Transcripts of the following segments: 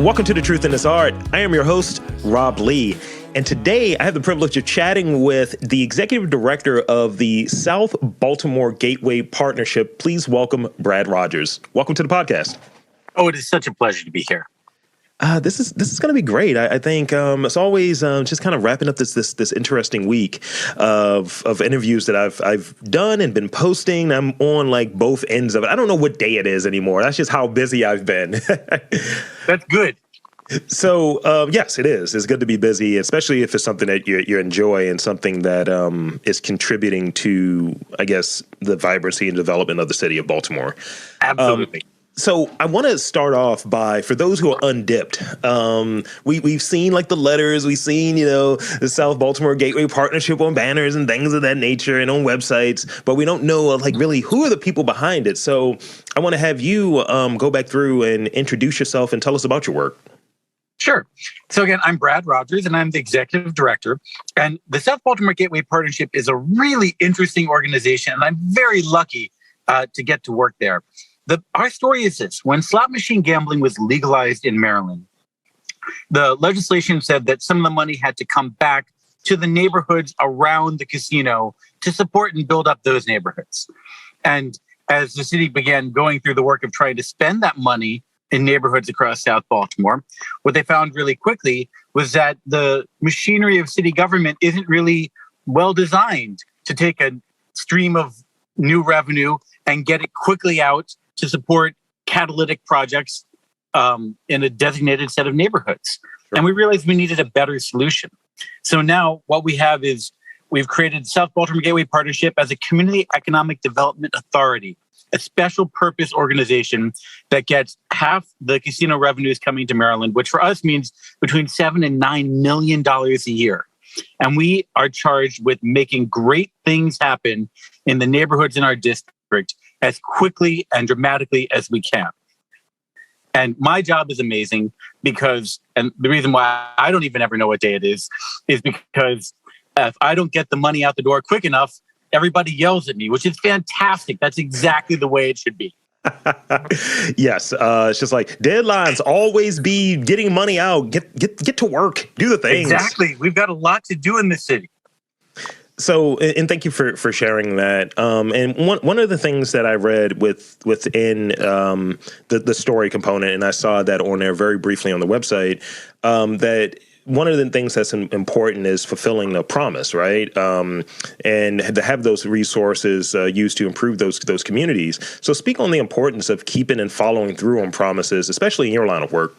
Welcome to The Truth in This Art. I am your host, Rob Lee. And today I have the privilege of chatting with the executive director of the South Baltimore Gateway Partnership. Please welcome Brad Rogers. Welcome to the podcast. Oh, it is such a pleasure to be here. This is going to be great. I think it's always just kind of wrapping up this interesting week of interviews that I've done and been posting. I'm on like both ends of it. I don't know what day it is anymore. That's just how busy I've been. That's good. So yes, it is. It's good to be busy, especially if it's something that you enjoy and something that is contributing to, I guess, the vibrancy and development of the city of Baltimore. Absolutely. So I want to start off by, for those who are undipped, we've seen like the letters, we've seen, the South Baltimore Gateway Partnership on banners and things of that nature and on websites, but we don't know like really who are the people behind it. So I want to have you go back through and introduce yourself and tell us about your work. Sure. So again, I'm Brad Rogers and I'm the executive director. And the South Baltimore Gateway Partnership is a really interesting organization. And I'm very lucky to get to work there. Our story is this. When slot machine gambling was legalized in Maryland, the legislation said that some of the money had to come back to the neighborhoods around the casino to support and build up those neighborhoods. And as the city began going through the work of trying to spend that money in neighborhoods across South Baltimore, what they found really quickly was that the machinery of city government isn't really well designed to take a stream of new revenue and get it quickly out to support catalytic projects in a designated set of neighborhoods. Sure. And we realized we needed a better solution. So now what we have is we've created South Baltimore Gateway Partnership as a community economic development authority, a special purpose organization that gets half the casino revenues coming to Maryland, which for us means between $7 and $9 million a year. And we are charged with making great things happen in the neighborhoods in our district as quickly and dramatically as we can. And my job is amazing because, and the reason why I don't even ever know what day it is because if I don't get the money out the door quick enough, everybody yells at me, which is fantastic. That's exactly the way it should be. Yes. It's just like deadlines always be getting money out, get to work, do the things. Exactly. We've got a lot to do in this city. So, and thank you for sharing that. And one of the things that I read within the story component, and I saw that on there very briefly on the website, that one of the things that's important is fulfilling the promise, right? And to have those resources used to improve those communities. So speak on the importance of keeping and following through on promises, especially in your line of work.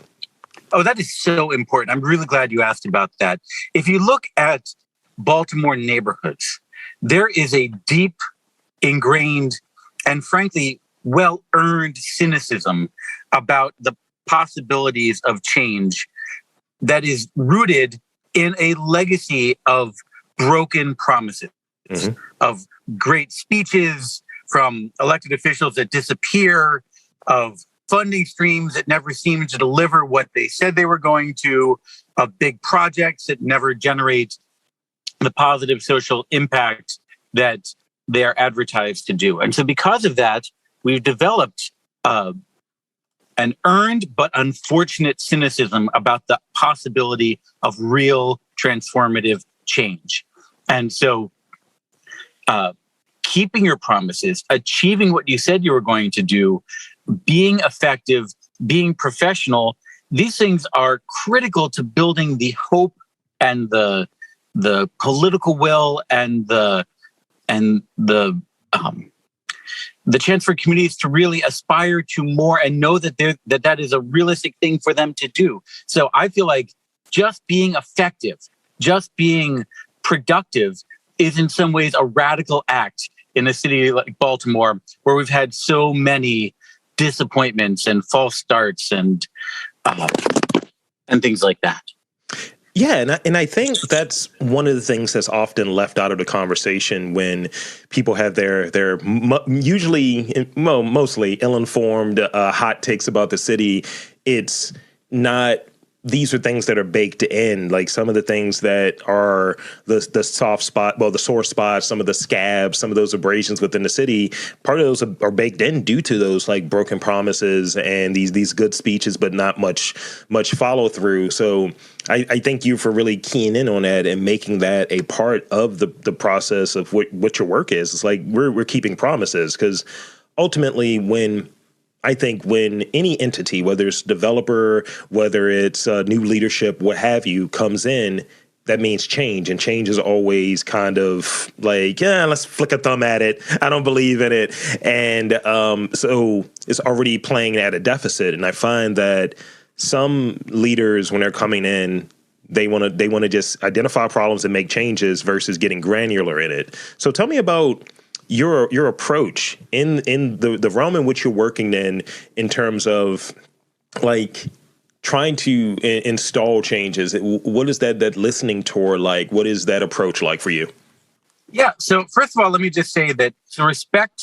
Oh, that is so important. I'm really glad you asked about that. If you look at Baltimore neighborhoods, there is a deep, ingrained, and frankly, well-earned cynicism about the possibilities of change that is rooted in a legacy of broken promises, of great speeches from elected officials that disappear, of funding streams that never seem to deliver what they said they were going to, of big projects that never generate the positive social impact that they are advertised to do. And so because of that, we've developed an earned but unfortunate cynicism about the possibility of real transformative change. And so keeping your promises, achieving what you said you were going to do, being effective, being professional, these things are critical to building the hope and the political will and the chance for communities to really aspire to more and know that that is a realistic thing for them to do. So I feel like just being effective, just being productive is in some ways a radical act in a city like Baltimore, where we've had so many disappointments and false starts and things like that. Yeah, and I think that's one of the things that's often left out of the conversation when people have their usually, mostly ill-informed hot takes about the city. It's not these are things that are baked in, like some of the things that are the soft spot, well, the sore spots, some of the scabs, some of those abrasions within the city. Part of those are baked in due to those like broken promises and these good speeches, but not much follow through. So I thank you for really keying in on that and making that a part of the process of what your work is. It's like we're keeping promises, because ultimately when any entity, whether it's developer, whether it's new leadership, what have you, comes in, that means change. And change is always kind of like, yeah, let's flick a thumb at it. I don't believe in it. And so it's already playing at a deficit. And I find that some leaders, when they're coming in, they want to just identify problems and make changes versus getting granular in it. So tell me about your approach in the realm in which you're working in terms of like trying to install changes. What is that listening tour like? What is that approach like for you? Yeah. So first of all, let me just say that the respect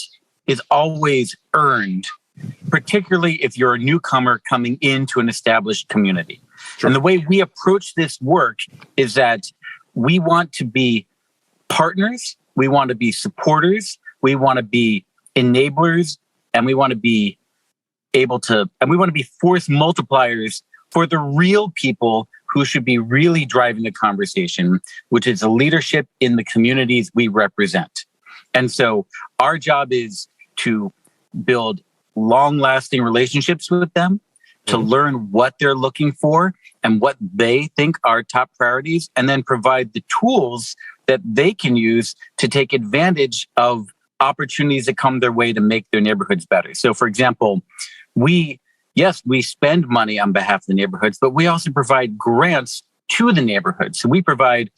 is always earned, particularly if you're a newcomer coming into an established community. Sure. And the way we approach this work is that we want to be partners. We want to be supporters. We want to be enablers, and we want to be force multipliers for the real people who should be really driving the conversation, which is the leadership in the communities we represent. And so our job is to build long-lasting relationships with them, to learn what they're looking for and what they think are top priorities, and then provide the tools that they can use to take advantage of opportunities that come their way to make their neighborhoods better. So, for example, we spend money on behalf of the neighborhoods, but we also provide grants to the neighborhoods. So we provide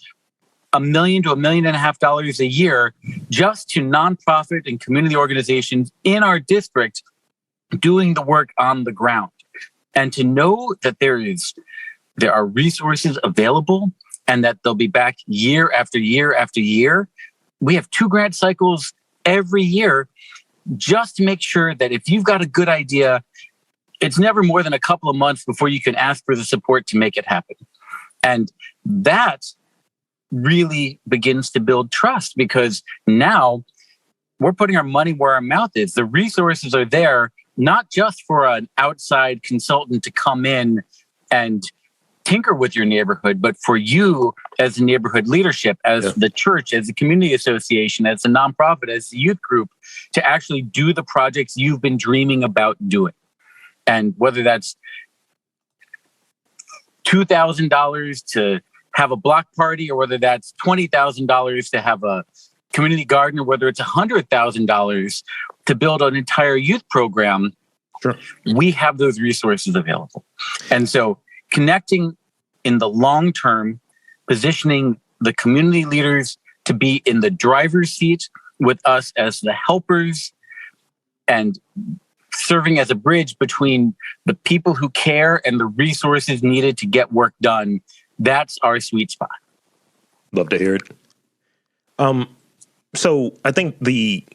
$1 million to $1.5 million a year just to nonprofit and community organizations in our district doing the work on the ground. And to know that there are resources available and that they'll be back year after year after year. We have 2 grant cycles every year just to make sure that if you've got a good idea, it's never more than a couple of months before you can ask for the support to make it happen. And that really begins to build trust, because now we're putting our money where our mouth is. The resources are there, not just for an outside consultant to come in and tinker with your neighborhood, but for you as a neighborhood leadership, as the church, as a community association, as a nonprofit, as a youth group, to actually do the projects you've been dreaming about doing. And whether that's $2,000 to have a block party, or whether that's $20,000 to have a community garden, or whether it's $100,000 to build an entire youth program, sure, we have those resources available. And so connecting in the long term, positioning the community leaders to be in the driver's seat with us as the helpers, and serving as a bridge between the people who care and the resources needed to get work done. That's our sweet spot. Love to hear it. So I think the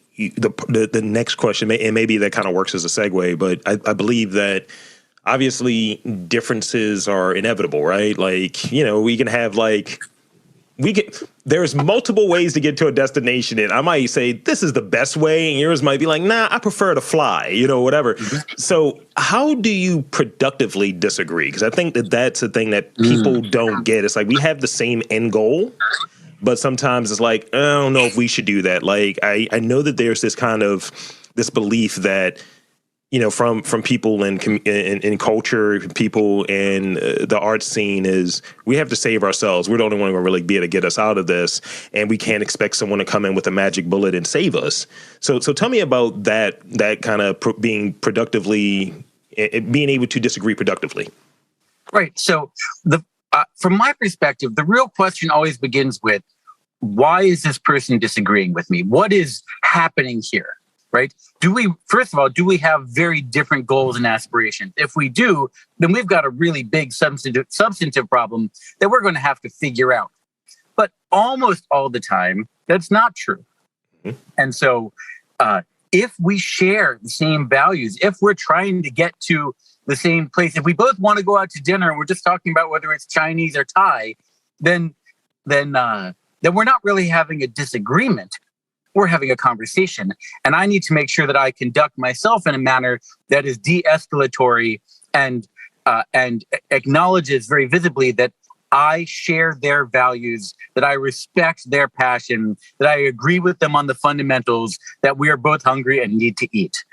next question, and maybe that kind of works as a segue, but I believe that obviously differences are inevitable, right? Like, we can have there's multiple ways to get to a destination, and I might say this is the best way, and yours might be like, nah, I prefer to fly, whatever. Mm-hmm. So how do you productively disagree? Because I think that's the thing that people don't get. It's like we have the same end goal, but sometimes it's like, I don't know if we should do that. Like, I know that there's this kind of this belief that, from people in culture, people in the art scene, is we have to save ourselves. We're the only one who will really be able to get us out of this, and we can't expect someone to come in with a magic bullet and save us. So tell me about that kind of being able to disagree productively. Right. So from my perspective, the real question always begins with, why is this person disagreeing with me? What is happening here? Right? First of all, do we have very different goals and aspirations? If we do, then we've got a really big substantive problem that we're going to have to figure out. But almost all the time, that's not true. Mm-hmm. And so if we share the same values, if we're trying to get to the same place, if we both want to go out to dinner and we're just talking about whether it's Chinese or Thai, then we're not really having a disagreement. We're having a conversation. And I need to make sure that I conduct myself in a manner that is de-escalatory and acknowledges very visibly that I share their values, that I respect their passion, that I agree with them on the fundamentals, that we are both hungry and need to eat.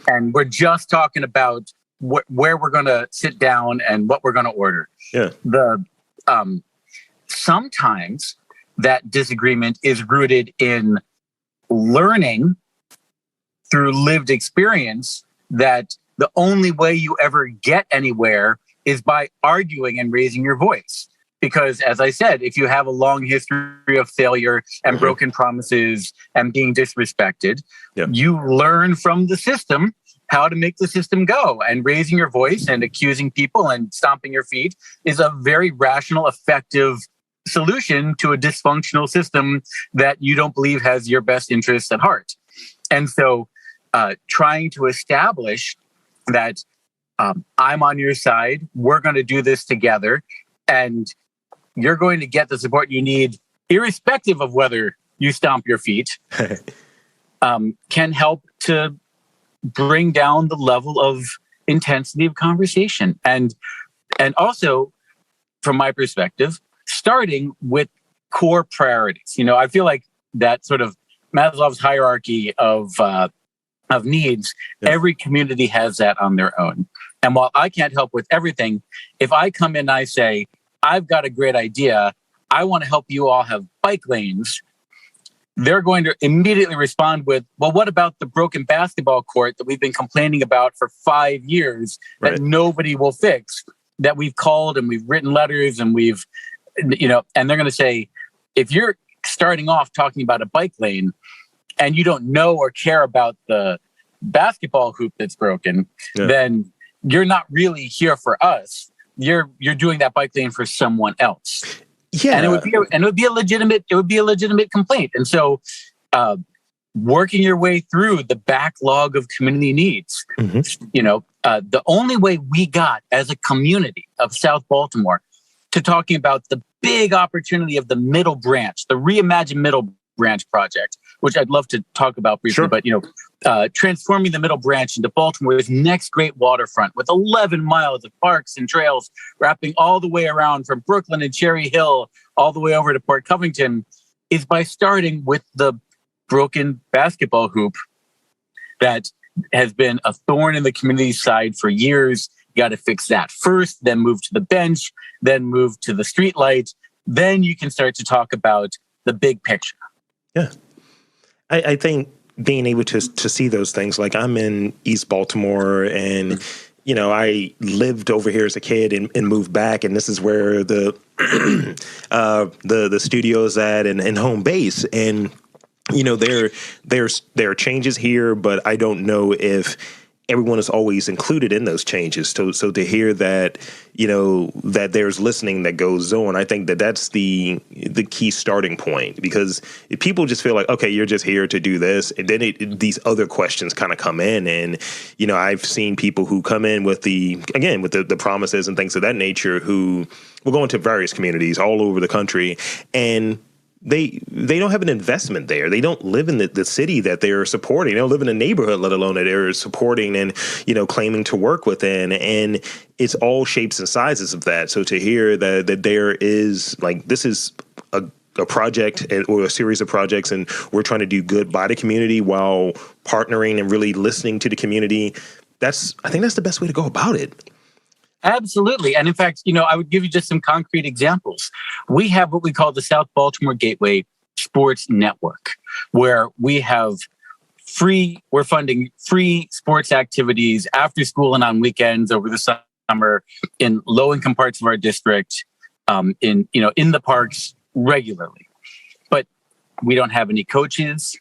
And we're just talking about where we're going to sit down and what we're going to order. Yeah. Sometimes that disagreement is rooted in learning through lived experience that the only way you ever get anywhere is by arguing and raising your voice. Because as I said, if you have a long history of failure and broken promises and being disrespected, you learn from the system how to make the system go. And raising your voice and accusing people and stomping your feet is a very rational, effective solution to a dysfunctional system that you don't believe has your best interests at heart. And so trying to establish that I'm on your side, we're going to do this together, and you're going to get the support you need, irrespective of whether you stomp your feet, can help to bring down the level of intensity of conversation. And also, from my perspective, starting with core priorities. You know, I feel like that sort of Maslow's hierarchy of needs, every community has that on their own. And while I can't help with everything, if I come in and I say, I've got a great idea, I want to help you all have bike lanes, they're going to immediately respond with, well, what about the broken basketball court that we've been complaining about for 5 years that nobody will fix, that we've called and we've written letters and we've, you know, and they're going to say, if you're starting off talking about a bike lane and you don't know or care about the basketball hoop that's broken, then you're not really here for us. You're doing that bike lane for someone else. Yeah. And it would be a legitimate complaint. And so working your way through the backlog of community needs, you know, the only way we got as a community of South Baltimore to talking about the big opportunity of the Middle Branch, the Reimagined Middle Branch project, which I'd love to talk about briefly, but, you know, transforming the Middle Branch into Baltimore's next great waterfront with 11 miles of parks and trails wrapping all the way around from Brooklyn and Cherry Hill all the way over to Port Covington, is by starting with the broken basketball hoop that has been a thorn in the community's side for years. You got to fix that first, then move to the bench, then move to the street light. Then you can start to talk about the big picture. Yeah. I think being able to see those things, like I'm in East Baltimore and, you know, I lived over here as a kid and moved back. And this is where the studio is at and home base. And, you know, there are changes here, but I don't know if everyone is always included in those changes. So to hear that, you know, that there's listening that goes on, I think that that's the key starting point, because if people just feel like, okay, you're just here to do this, and then these other questions kind of come in. And, you know, I've seen people who come in with the promises and things of that nature, who will go into various communities all over the country, and they don't have an investment there. They don't live in the city that they're supporting. They don't live in a neighborhood, let alone that they're supporting and, you know, claiming to work within. And it's all shapes and sizes of that. So to hear that there is, like, this is a project or a series of projects, and we're trying to do good by the community while partnering and really listening to the community, I think that's the best way to go about it. Absolutely. And in fact, you know, I would give you just some concrete examples. We have what we call the South Baltimore Gateway Sports Network, where we're funding free sports activities after school and on weekends over the summer in low-income parts of our district, in the parks regularly. But we don't have any coaches.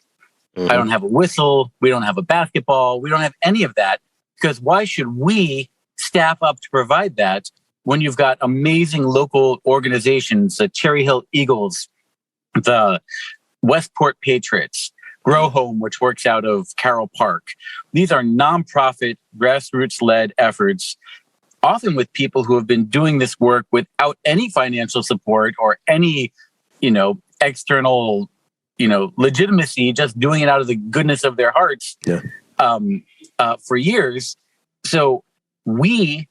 I don't have a whistle. We don't have a basketball. We don't have any of that, because why should we staff up to provide that when you've got amazing local organizations, the Cherry Hill Eagles, the Westport Patriots, Grow Home, which works out of Carroll Park. These are nonprofit, grassroots-led efforts often with people who have been doing this work without any financial support or any, external, legitimacy, just doing it out of the goodness of their hearts for years. So we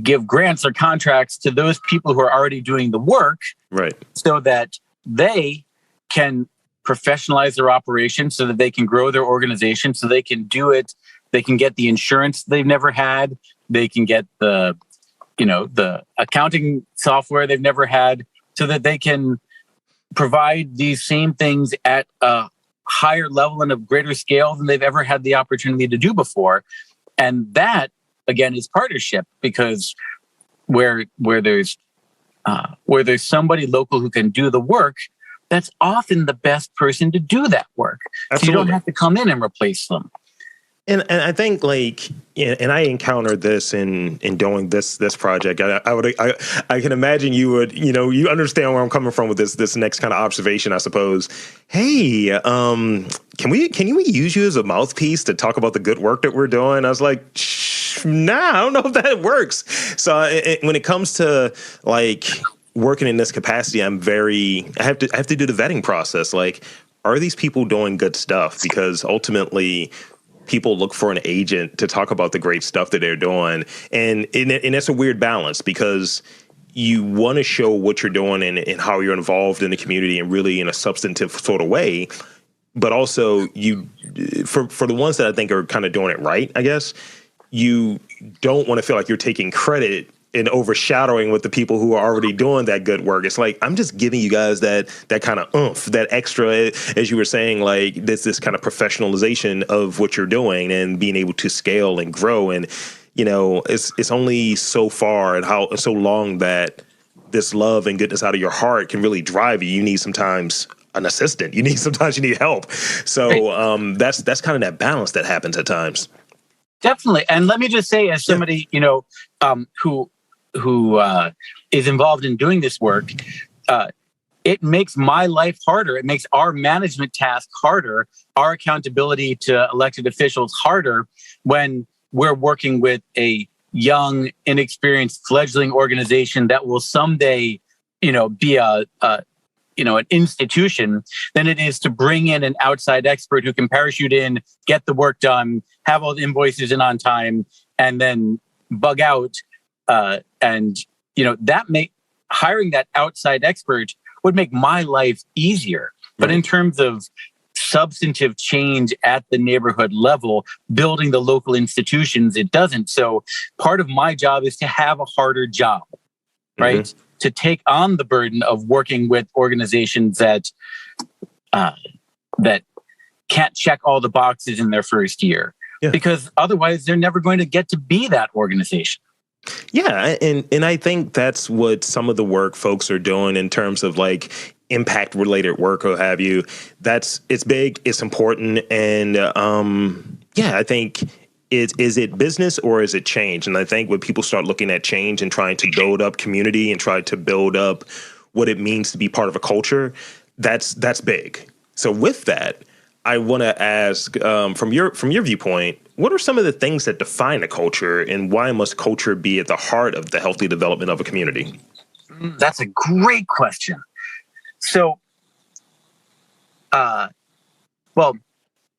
give grants or contracts to those people who are already doing the work, right, so that they can professionalize their operation, so that they can grow their organization, so they can do it. They can get the insurance they've never had. They can get the accounting software they've never had, so that they can provide these same things at a higher level and of greater scale than they've ever had the opportunity to do before. And that, again, is partnership, because where there's somebody local who can do the work, that's often the best person to do that work. Absolutely. So you don't have to come in and replace them. And I think and I encountered this in doing this project. I can imagine you would, you understand where I'm coming from with this next kind of observation, I suppose. Hey, can we use you as a mouthpiece to talk about the good work that we're doing? I was like, nah, I don't know if that works. So when it comes to working in this capacity, I have to do the vetting process. Are these people doing good stuff? Because ultimately, people look for an agent to talk about the great stuff that they're doing. And that's a weird balance, because you want to show what you're doing and how you're involved in the community and really in a substantive sort of way. But also for the ones that I think are kind of doing it right, I guess, you don't want to feel like you're taking credit and overshadowing with the people who are already doing that good work. It's like, I'm just giving you guys that kind of oomph, that extra, as you were saying, this kind of professionalization of what you're doing and being able to scale and grow. And, it's only so far and so long that this love and goodness out of your heart can really drive you. You need sometimes an assistant. Sometimes you need help. So that's kind of that balance that happens at times. Definitely. And let me just say, as somebody, who is involved in doing this work, it makes my life harder. It makes our management task harder, our accountability to elected officials harder, when we're working with a young, inexperienced fledgling organization that will someday, be an institution, than it is to bring in an outside expert who can parachute in, get the work done, have all the invoices in on time, and then bug out. Hiring that outside expert would make my life easier. But in terms of substantive change at the neighborhood level, building the local institutions, it doesn't. So part of my job is to have a harder job, right? Mm-hmm. To take on the burden of working with organizations that can't check all the boxes in their first year, because otherwise they're never going to get to be that organization. Yeah, and I think that's what some of the work folks are doing in terms of impact related work or have you. It's big, it's important, and I think is it business or is it change? And I think when people start looking at change and trying to build up community and try to build up what it means to be part of a culture, that's big. So with that, I want to ask, from your viewpoint, what are some of the things that define a culture, and why must culture be at the heart of the healthy development of a community? That's a great question. So, I'm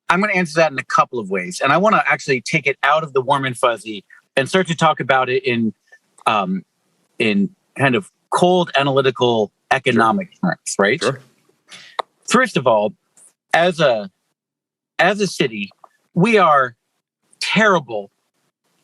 going to answer that in a couple of ways, and I want to actually take it out of the warm and fuzzy and start to talk about it in kind of cold analytical economic terms, right? Sure. First of all, as a city, we are terrible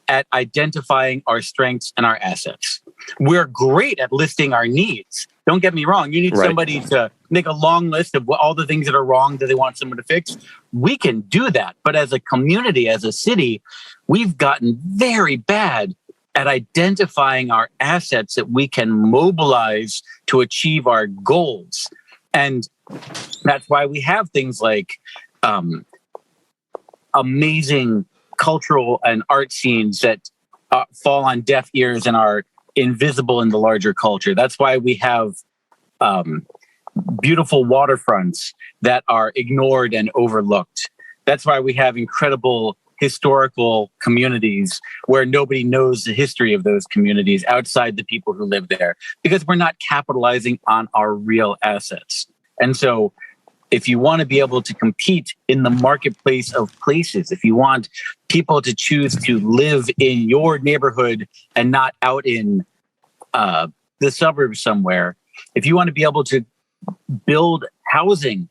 at identifying our strengths and our assets. We're great at listing our needs. Don't get me wrong. You need somebody to make a long list of all the things that are wrong that they want someone to fix. We can do that. But as a community, as a city, we've gotten very bad at identifying our assets that we can mobilize to achieve our goals. And that's why we have things like amazing cultural and art scenes that fall on deaf ears and are invisible in the larger culture. That's why we have beautiful waterfronts that are ignored and overlooked. That's why we have incredible historical communities where nobody knows the history of those communities outside the people who live there, because we're not capitalizing on our real assets. And so if you want to be able to compete in the marketplace of places, if you want people to choose to live in your neighborhood and not out in the suburbs somewhere, if you want to be able to build housing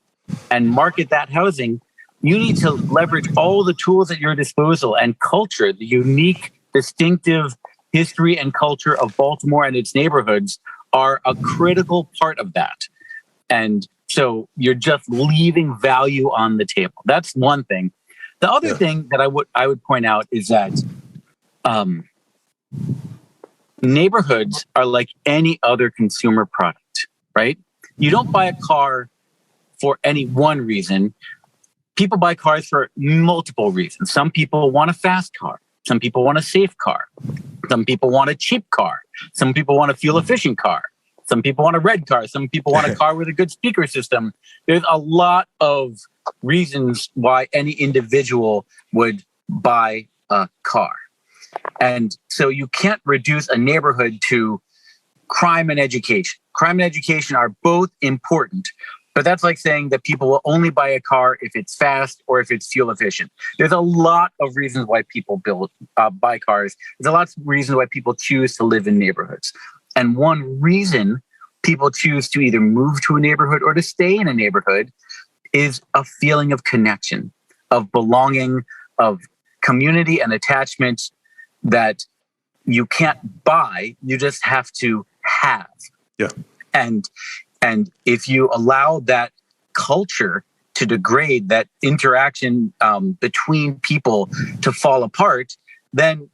and market that housing, you need to leverage all the tools at your disposal, and culture, the unique, distinctive history and culture of Baltimore and its neighborhoods are a critical part of that. And so you're just leaving value on the table. That's one thing. The other thing that I would point out is that neighborhoods are like any other consumer product, right? You don't buy a car for any one reason. People buy cars for multiple reasons. Some people want a fast car. Some people want a safe car. Some people want a cheap car. Some people want a fuel-efficient car. Some people want a red car. Some people want a car with a good speaker system. There's a lot of reasons why any individual would buy a car. And so you can't reduce a neighborhood to crime and education. Crime and education are both important, but that's like saying that people will only buy a car if it's fast or if it's fuel efficient. There's a lot of reasons why people buy cars. There's a lot of reasons why people choose to live in neighborhoods. And one reason people choose to either move to a neighborhood or to stay in a neighborhood is a feeling of connection, of belonging, of community and attachment that you can't buy, you just have to have. Yeah. And if you allow that culture to degrade, that interaction between people to fall apart, then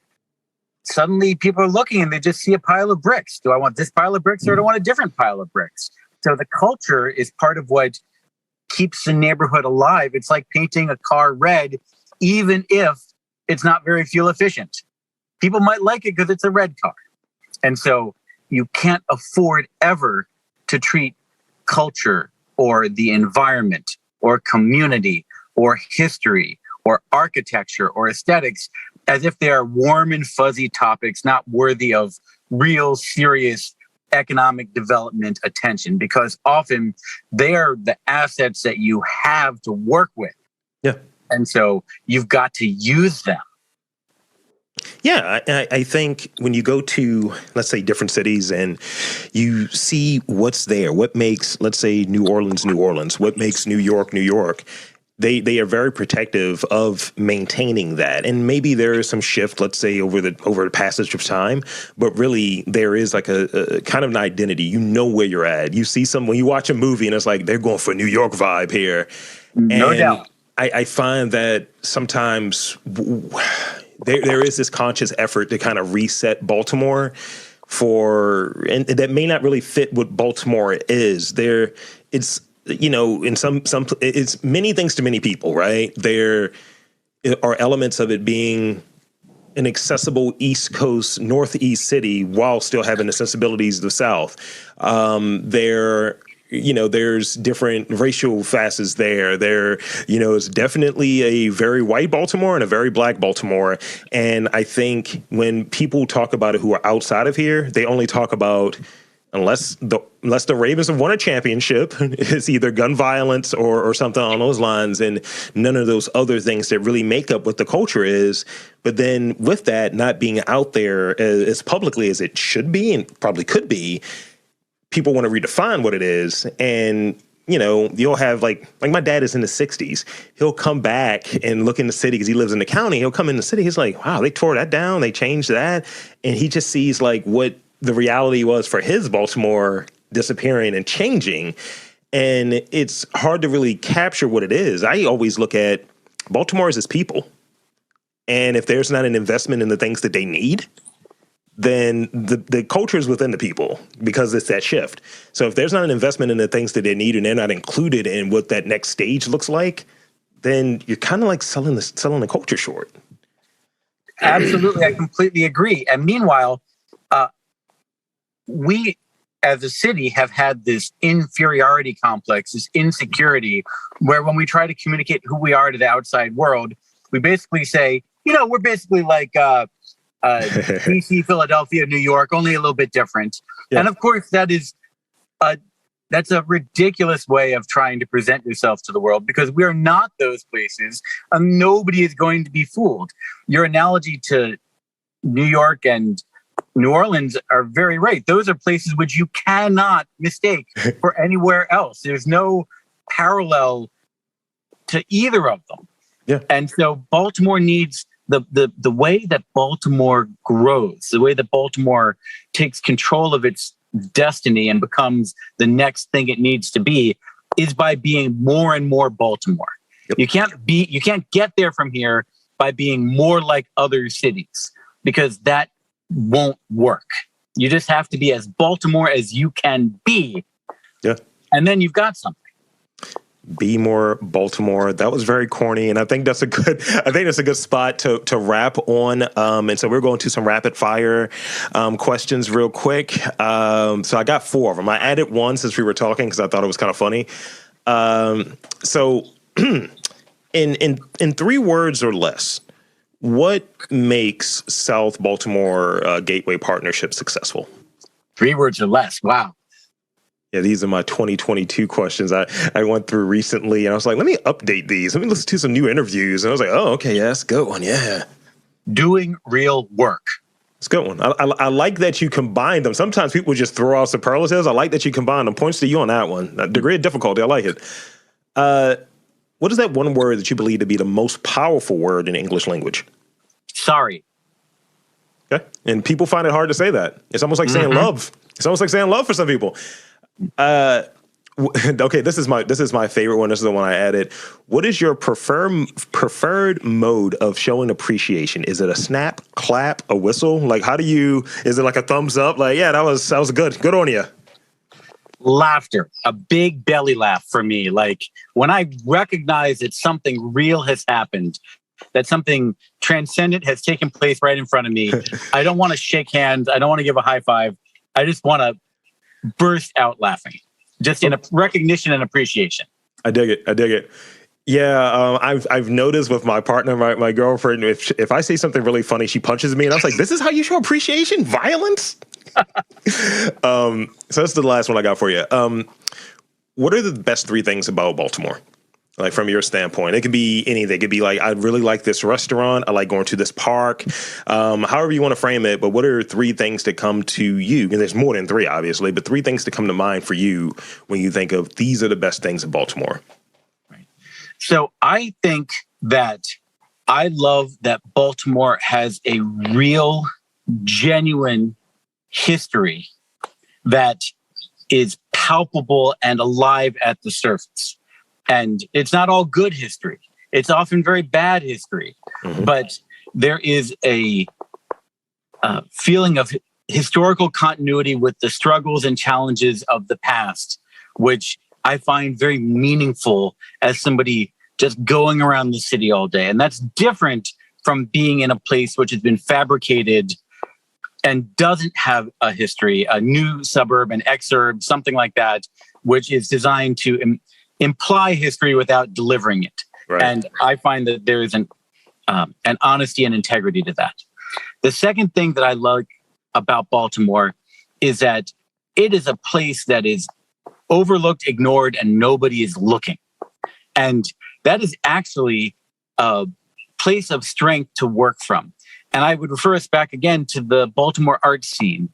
suddenly people are looking and they just see a pile of bricks. Do I want this pile of bricks or do I want a different pile of bricks? So the culture is part of what keeps the neighborhood alive. It's like painting a car red, even if it's not very fuel efficient. People might like it because it's a red car. And so you can't afford ever to treat culture or the environment or community or history or architecture or aesthetics as if they are warm and fuzzy topics not worthy of real, serious economic development attention, because often they are the assets that you have to work with. Yeah. And so you've got to use them. Yeah, I think when you go to, let's say, different cities and you see what's there, what makes, let's say, New Orleans, New Orleans, what makes New York, New York, they are very protective of maintaining that. And maybe there is some shift, let's say, over the passage of time, but really there is like a kind of an identity. You know where you're at. You see when you watch a movie and it's like, they're going for a New York vibe here. No doubt. I find that sometimes there is this conscious effort to kind of reset Baltimore and that may not really fit what Baltimore is. It's, you know, in some it's many things to many people, right? There are elements of it being an accessible East Coast, Northeast city while still having the sensibilities of the South. There's different racial facets there. It's definitely a very white Baltimore and a very black Baltimore. And I think when people talk about it who are outside of here, they only talk about, unless the Ravens have won a championship, it's either gun violence or something along those lines, and none of those other things that really make up what the culture is. But then with that not being out there as publicly as it should be and probably could be, people want to redefine what it is. And, you'll have like my dad is in the 60s. He'll come back and look in the city because he lives in the county. He'll come in the city. He's like, wow, they tore that down. They changed that. And he just sees like what the reality was for his Baltimore disappearing and changing. And it's hard to really capture what it is. I always look at Baltimore as its people. And if there's not an investment in the things that they need, then the culture is within the people because it's that shift. So if there's not an investment in the things that they need and they're not included in what that next stage looks like, then you're kind of like selling the culture short. Absolutely. I completely agree. And meanwhile, we as a city have had this inferiority complex, this insecurity, where when we try to communicate who we are to the outside world, we basically say, we're basically like DC, Philadelphia, New York, only a little bit different. Yeah. And of course, that's a ridiculous way of trying to present yourself to the world, because we are not those places, and nobody is going to be fooled. Your analogy to New York and New Orleans are very right. Those are places which you cannot mistake for anywhere else. There's no parallel to either of them. Yeah. And so Baltimore needs the way that Baltimore grows, the way that Baltimore takes control of its destiny and becomes the next thing it needs to be, is by being more and more Baltimore. Yep. You can't get there from here by being more like other cities, because that won't work. You just have to be as Baltimore as you can be. Yeah. And then you've got something. Be more Baltimore. That was very corny, and I think that's a good spot to wrap on. And so we're going to some rapid fire questions real quick. So I got 4 of them. I added one since we were talking because I thought it was kind of funny. So in 3 words or less, what makes South Baltimore Gateway Partnership successful? 3 words or less. Wow. Yeah, these are my 2022 questions I went through recently, and I was like, let me update these. Let me listen to some new interviews. And I was like, oh, okay, yeah, that's a good one, yeah. Doing real work. It's a good one. I like that you combine them. Sometimes people just throw out superlatives. I like that you combine them. Points to you on that one. Degree of difficulty, I like it. What is that one word that you believe to be the most powerful word in English language? Sorry. Okay. And people find it hard to say that. It's almost like saying love. It's almost like saying love for some people. Okay, this is my favorite one. This is the one I added. What is your preferred mode of showing appreciation? Is it a snap, clap, a whistle? Like, is it like a thumbs up? Like, yeah, that was good on you. Laughter, a big belly laugh for me. Like, when I recognize that something real has happened, that something transcendent has taken place right in front of me, I don't want to shake hands. I don't want to give a high five. I just want to burst out laughing, just in a recognition and appreciation. I dig it. Yeah, I've noticed with my partner, my girlfriend, if I say something really funny, she punches me, and I was like, "This is how you show appreciation? Violence?" So that's the last one I got for you. What are the best 3 things about Baltimore? Like, from your standpoint, it could be anything. It could be like, I really like this restaurant. I like going to this park. However you want to frame it. But what are 3 things that come to you? And there's more than 3, obviously, but 3 things that come to mind for you when you think of these are the best things in Baltimore. Right. So I think that I love that Baltimore has a real, genuine history that is palpable and alive at the surface. And it's not all good history. It's often very bad history. Mm-hmm. But there is a feeling of historical continuity with the struggles and challenges of the past, which I find very meaningful as somebody just going around the city all day. And that's different from being in a place which has been fabricated and doesn't have a history, a new suburb, an exurb, something like that, which is designed to imply history without delivering it. Right. And I find that there is an honesty and integrity to that. The second thing that I like about Baltimore is that it is a place that is overlooked, ignored, and nobody is looking. And that is actually a place of strength to work from. And I would refer us back again to the Baltimore art scene.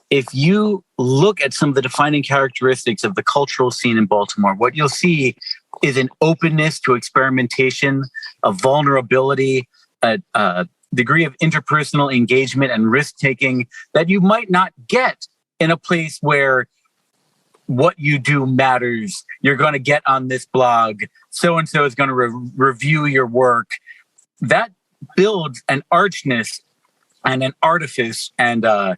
If you look at some of the defining characteristics of the cultural scene in Baltimore, what you'll see is an openness to experimentation, a vulnerability, a degree of interpersonal engagement and risk-taking that you might not get in a place where what you do matters. You're going to get on this blog. So-and-so is going to review your work. That builds an archness and an artifice and a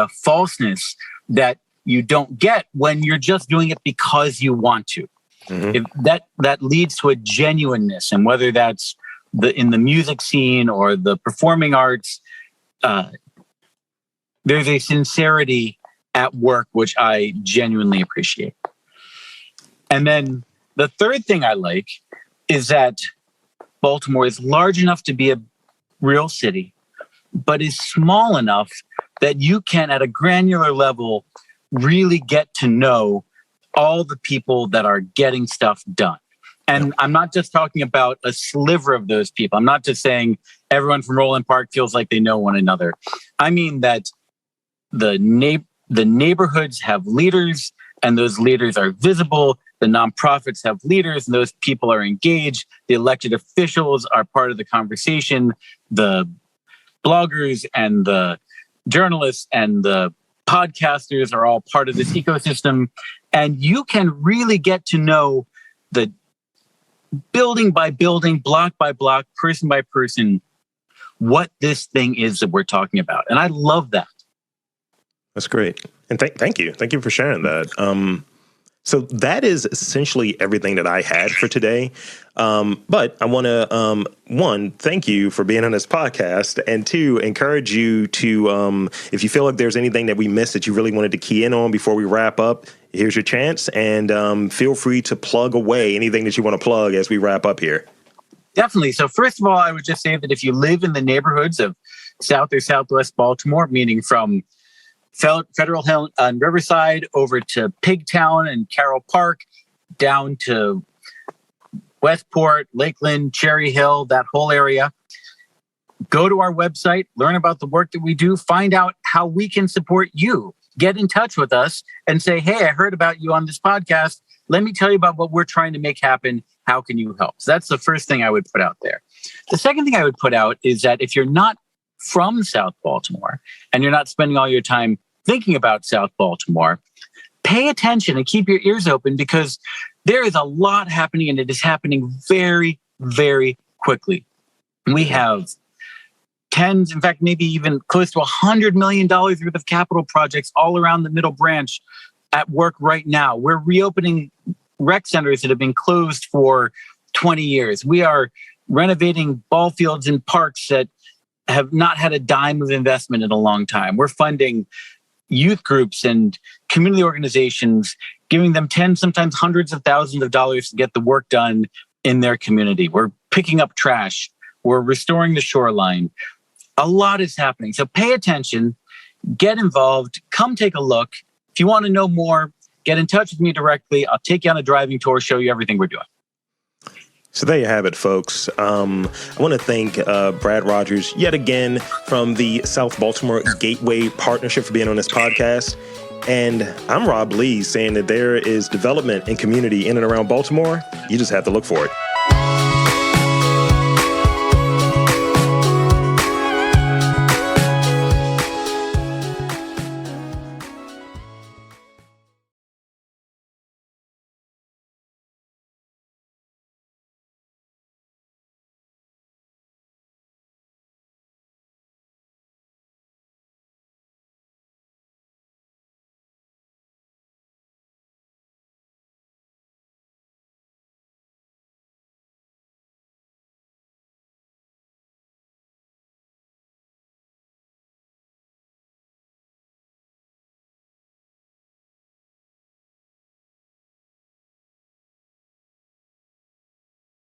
falseness that you don't get when you're just doing it because you want to. Mm-hmm. That leads to a genuineness, and whether that's in the music scene or the performing arts, there's a sincerity at work which I genuinely appreciate. And then the third thing I like is that Baltimore is large enough to be a real city, but is small enough that you can, at a granular level, really get to know all the people that are getting stuff done. And I'm not just talking about a sliver of those people. I'm not just saying everyone from Roland Park feels like they know one another. I mean that the neighborhoods have leaders, and those leaders are visible. The nonprofits have leaders, and those people are engaged. The elected officials are part of the conversation. The bloggers and the journalists and the podcasters are all part of this ecosystem. And you can really get to know the building by building, block by block, person by person, what this thing is that we're talking about. And I love that. That's great. And thank you. Thank you for sharing that. So that is essentially everything that I had for today. But I want to, one, thank you for being on this podcast, and two, encourage you to, if you feel like there's anything that we missed that you really wanted to key in on before we wrap up, here's your chance. And feel free to plug away anything that you want to plug as we wrap up here. Definitely. So first of all, I would just say that if you live in the neighborhoods of South or Southwest Baltimore, meaning from Federal Hill and Riverside over to Pigtown and Carroll Park, down to Westport, Lakeland, Cherry Hill, that whole area, go to our website, learn about the work that we do, find out how we can support you. Get in touch with us and say, hey, I heard about you on this podcast. Let me tell you about what we're trying to make happen. How can you help? So that's the first thing I would put out there. The second thing I would put out is that if you're not from South Baltimore and you're not spending all your time thinking about South Baltimore, pay attention and keep your ears open, because there is a lot happening, and it is happening very, very quickly. We have tens, in fact, maybe even close to $100 million worth of capital projects all around the Middle Branch at work right now. We're reopening rec centers that have been closed for 20 years. We are renovating ball fields and parks that have not had a dime of investment in a long time. We're funding youth groups and community organizations, giving them tens, sometimes hundreds of thousands of dollars to get the work done in their community. We're picking up trash. We're restoring the shoreline. A lot is happening. So pay attention, get involved, come take a look. If you want to know more, get in touch with me directly. I'll take you on a driving tour, show you everything we're doing. So there you have it, folks. I want to thank Brad Rogers yet again from the South Baltimore Gateway Partnership for being on this podcast. And I'm Rob Lee, saying that there is development and community in and around Baltimore. You just have to look for it.